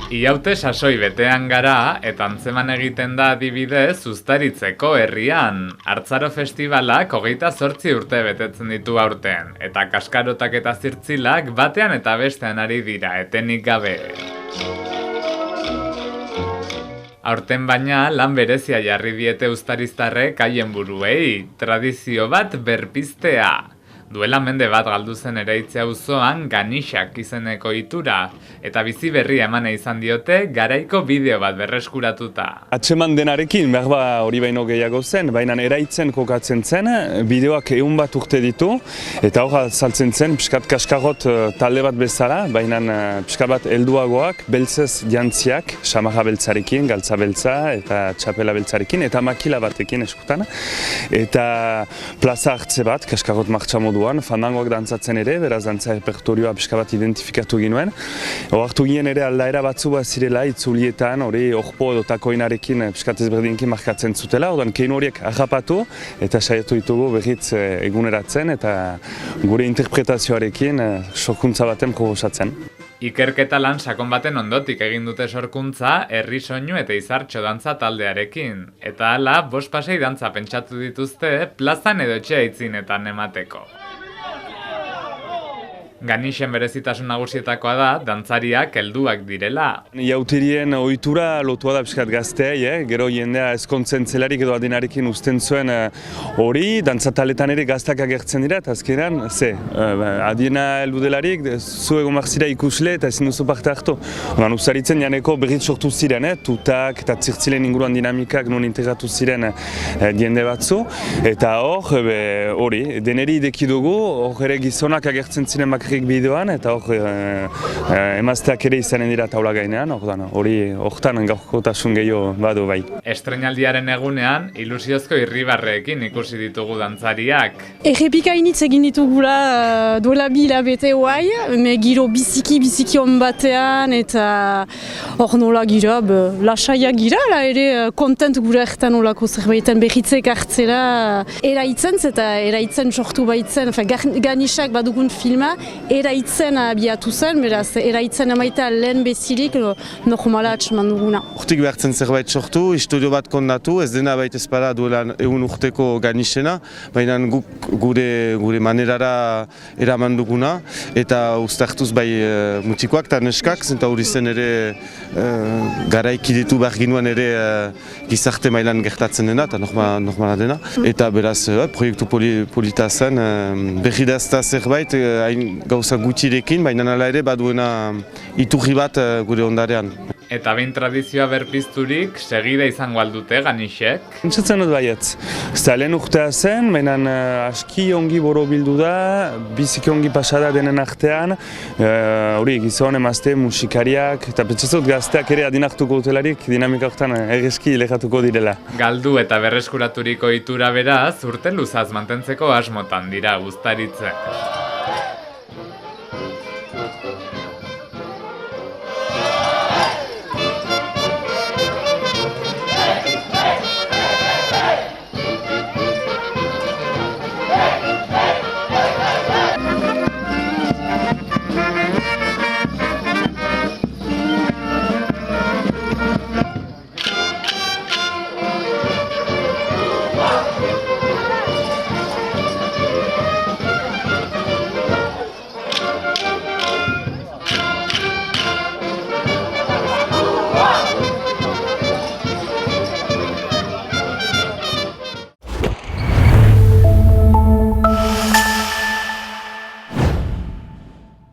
Iaute sasoi betean gara eta antzeman egiten da adibidez Uztaritzeko herrian. Hartzaro festivalak 28 urte betetzen ditu aurten, eta kaskarotak eta zirtzilak batean eta bestean ari dira etenik gabe. Aurten baina lan berezia jarri diete uztariztarrek haien buruei, tradizio bat berpiztea. Duela mende bat galdu zen Eraitze auzoan Ganixak izeneko itura, eta bizi berria emana izan diote garaiko bideo bat berreskuratuta. Atseman denarekin, berba hori baino gehiago zen, baina Eraitzen kokatzen zen, bideoak 100 bat urte ditu, eta hor saltzen zen, pixkat kaskarot talde bat bezala, baina pixkat bat helduagoak, beltzez jantziak, samarra beltzarekin, galtza beltza, eta txapela beltzarekin, eta makila batekin eskutan, eta plaza hartze bat, kaskarot martxa modu fandangoak dantzatzen ere, beraz dantza repertorioa pixka bat identifikatu ginuen. Oartu ginen ere aldaera batzu bat zirela, itzulietan, hori orpo edo takoinarekin pixkat ezberdinkin markatzen zutela, orduan keinu horiek harrapatu eta saiatu ditugu berriz eguneratzen eta gure interpretazioarekin sorkuntza baten proposatzen. Ikerketa lan sakon baten ondotik egin dute sorkuntza herri soinu eta izartxo dantza taldearekin. Eta hala, 5 pasei dantza pentsatu dituzte plazan edo etxea itzinetan emateko. Ganixen berezitasun nagusietakoa da, dantzariak helduak direla. Jauterien ohitura lotua da pixkat gazteei, gero jendea ezkontzen zelarik edo adinarekin uzten zuen hori, dantzataletan ere gaztak agertzen dira, eta azkenean, adina heldu delarik, zu egon behar zira ikusle eta ezin duzu parte hartu. Uztaritzen janeko berriz sortu ziren, tutak eta zirtzilen inguruan dinamikak non integratu ziren jende batzu, eta hori, deneri ideki dugu, hor ere gizonak agertzen ziren bideoan, eta emazteak ere izanen dira taula gainean, hori hortan gaurkotasun gehiago badu bai. Estreinaldiaren egunean, ilusiozko irribarreekin ikusi ditugu dantzariak. Errepika initz egin ditugula duela 2 hilabete hoai, giro biziki on batean, eta hor nola gira, lasaia gira, ere kontent gure ertan nolako zerbaiten behitzek hartzela. Eraitzen eta eraitzen sortu baitzen, Ganixak badugun filma, Eraitzen abiatu zen, beraz, eraitzen amaitea lehen bezirik normala atxeman duguna. Urtik behartzen zerbait sortu, historio bat kondatu, ez dena baita ezpada duela 100 urteko Ganixena, baina gure manerara eraman duguna, eta uztartuz bai mutikoak eta neskak, zenta hori zen ere garaikidetu behar ginuen ere gizarte mailan gertatzen dena, eta normala dena. Eta beraz, proiektu polita zen, berridazta zerbait, gauza gutxirekin, baina nala ere baduena iturri bat gure ondarean. Eta behin tradizioa berpizturik, segida izango aldute Ganixek? Entzatzen dut baietz. Lehen urtea zen, baina aski ongi boro bildu da, biziki ongi pasada denen artean, hori gizon, emazte, musikariak, eta pentsatzot gazteak ere adinartuko dutelarik, dinamika horretan egizki lehatuko direla. Galdu eta berreskuraturiko ohitura beraz, urte luzaz mantentzeko asmotan dira Uztaritzek.